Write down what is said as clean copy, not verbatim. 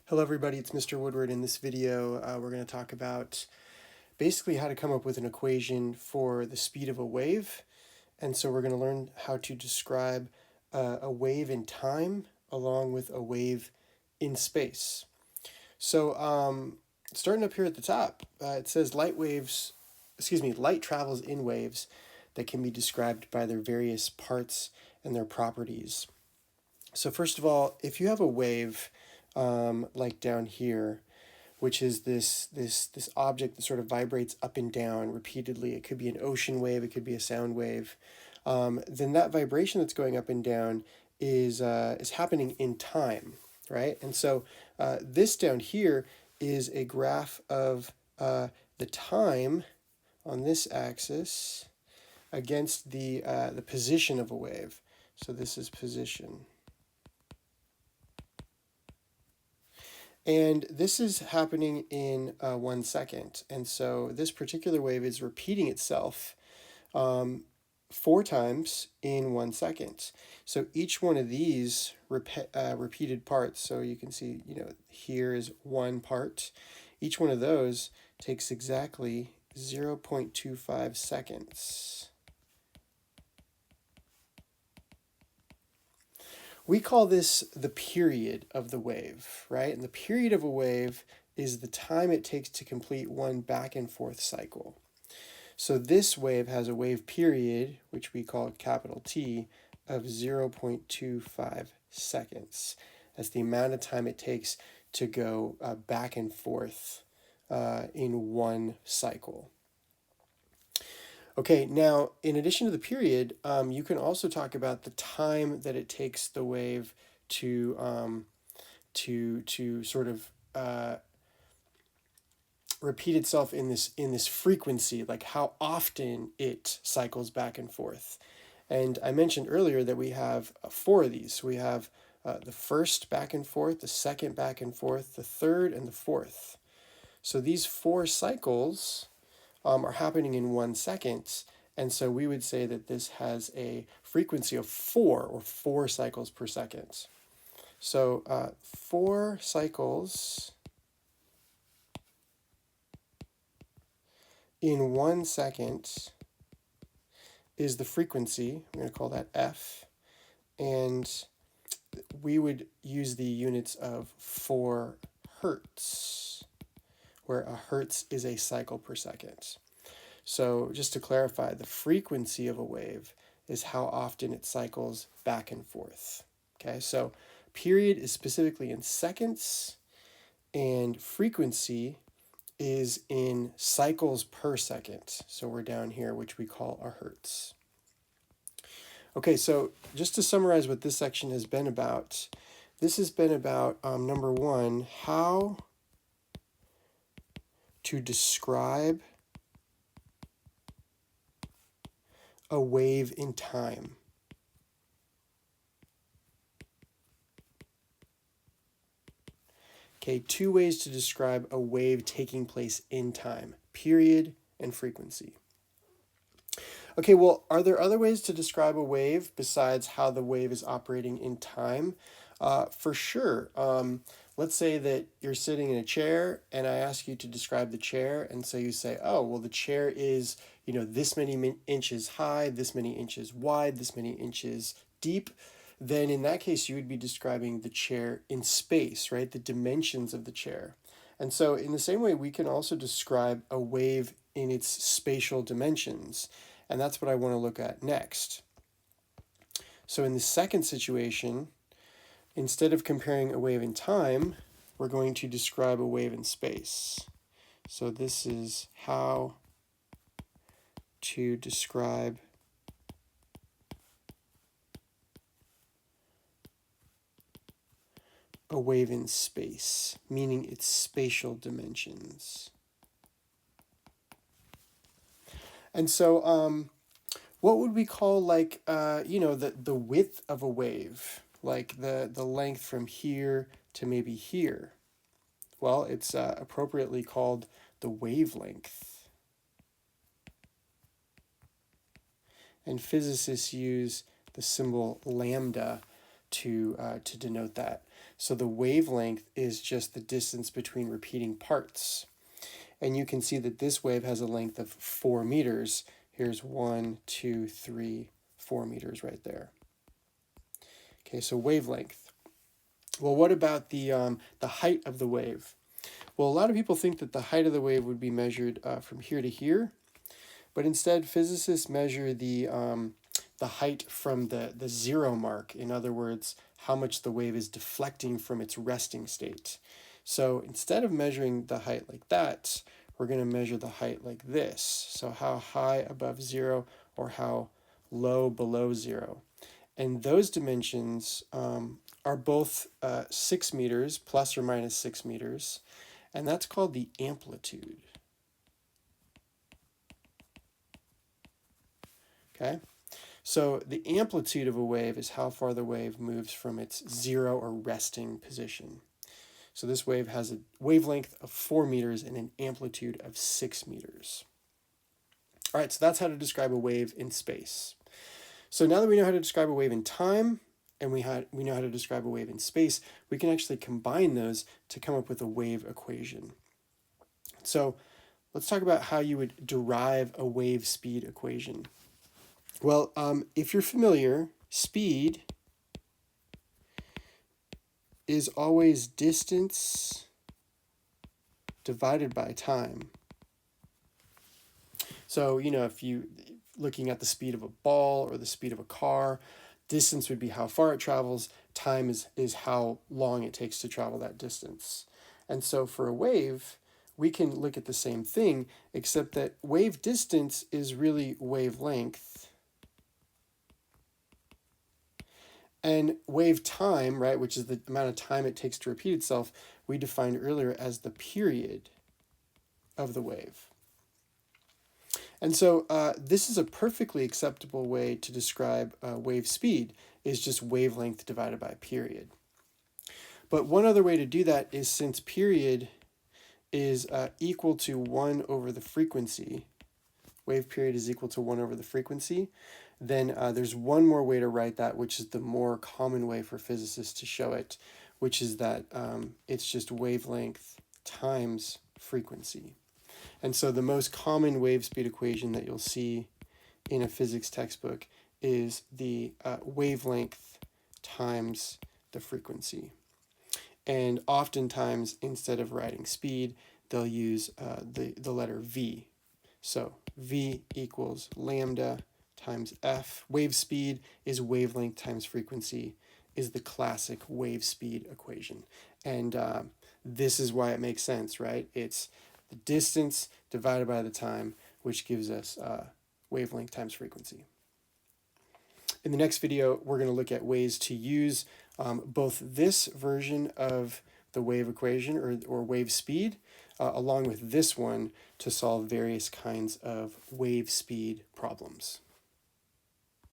Hello everybody, it's Mr. Woodward. In this video, we're going to talk about basically how to come up with an equation for the speed of a wave. And so we're going to learn how to describe a wave in time along with a wave in space. So starting up here at the top, it says light travels in waves that can be described by their various parts and their properties. So first of all, if you have a wave like down here, which is this object that sort of vibrates up and down repeatedly. It could be an ocean wave, it could be a sound wave. Then that vibration that's going up and down is happening in time, right? And so this down here is a graph of the time on this axis against the position of a wave. So this is position. And this is happening in 1 second. And so this particular wave is repeating itself 4 times in 1 second. So each one of these repeated parts, so you can see, here is one part. Each one of those takes exactly 0.25 seconds. We call this the period of the wave, right? And the period of a wave is the time it takes to complete one back and forth cycle. So this wave has a wave period, which we call capital T, of 0.25 seconds. That's the amount of time it takes to go back and forth in one cycle. Okay, now in addition to the period, you can also talk about the time that it takes the wave to sort of repeat itself in this frequency, like how often it cycles back and forth. And I mentioned earlier that we have 4 of these. We have the first back and forth, the second back and forth, the third, and the fourth. So these 4 cycles are happening in 1 second. And so we would say that this has a frequency of 4 cycles per second. So 4 cycles in 1 second is the frequency. I'm going to call that F. And we would use the units of 4 hertz, where a hertz is a cycle per second. So just to clarify, the frequency of a wave is how often it cycles back and forth. Okay, so period is specifically in seconds, and frequency is in cycles per second. So we're down here, which we call a hertz. Okay, so just to summarize what this section has been about, this has been about, number 1, how to describe a wave in time. Okay, 2 ways to describe a wave taking place in time: period and frequency. Okay, well, are there other ways to describe a wave besides how the wave is operating in time? For sure. Let's say that you're sitting in a chair and I ask you to describe the chair, and so you say, oh, well, the chair is, this many inches high, this many inches wide, this many inches deep. Then in that case, you would be describing the chair in space, right? The dimensions of the chair. And so in the same way, we can also describe a wave in its spatial dimensions. And that's what I want to look at next. So in the second situation, instead of comparing a wave in time, we're going to describe a wave in space. So this is how to describe a wave in space, meaning its spatial dimensions. And so what would we call, like, the width of a wave, like the length from here to maybe here? Well, it's appropriately called the wavelength. And physicists use the symbol lambda to denote that. So the wavelength is just the distance between repeating parts. And you can see that this wave has a length of 4 meters. Here's 1, 2, 3, 4 meters right there. Okay, so wavelength. Well, what about the height of the wave? Well, a lot of people think that the height of the wave would be measured from here to here, but instead physicists measure the height from the zero mark. In other words, how much the wave is deflecting from its resting state. So instead of measuring the height like that, we're going to measure the height like this. So how high above zero or how low below zero. And those dimensions are both 6 meters, plus or minus 6 meters, and that's called the amplitude. Okay, so the amplitude of a wave is how far the wave moves from its zero or resting position. So this wave has a wavelength of 4 meters and an amplitude of 6 meters. All right, so that's how to describe a wave in space. So now that we know how to describe a wave in time, and we know how to describe a wave in space, we can actually combine those to come up with a wave equation. So let's talk about how you would derive a wave speed equation. Well, if you're familiar, speed is always distance divided by time. So, if you looking at the speed of a ball or the speed of a car, distance would be how far it travels, time is how long it takes to travel that distance. And so for a wave, we can look at the same thing, except that wave distance is really wavelength. And wave time, right, which is the amount of time it takes to repeat itself, we defined earlier as the period of the wave. And so this is a perfectly acceptable way to describe wave speed, is just wavelength divided by period. But one other way to do that is, since period is equal to 1 over the frequency, wave period is equal to 1 over the frequency, then there's one more way to write that, which is the more common way for physicists to show it, which is that it's just wavelength times frequency. And so the most common wave speed equation that you'll see in a physics textbook is the wavelength times the frequency. And oftentimes, instead of writing speed, they'll use the letter V. So V equals lambda times F. Wave speed is wavelength times frequency, is the classic wave speed equation. And this is why it makes sense, right? It's the distance divided by the time, which gives us wavelength times frequency. In the next video, we're going to look at ways to use both this version of the wave equation or wave speed, along with this one, to solve various kinds of wave speed problems.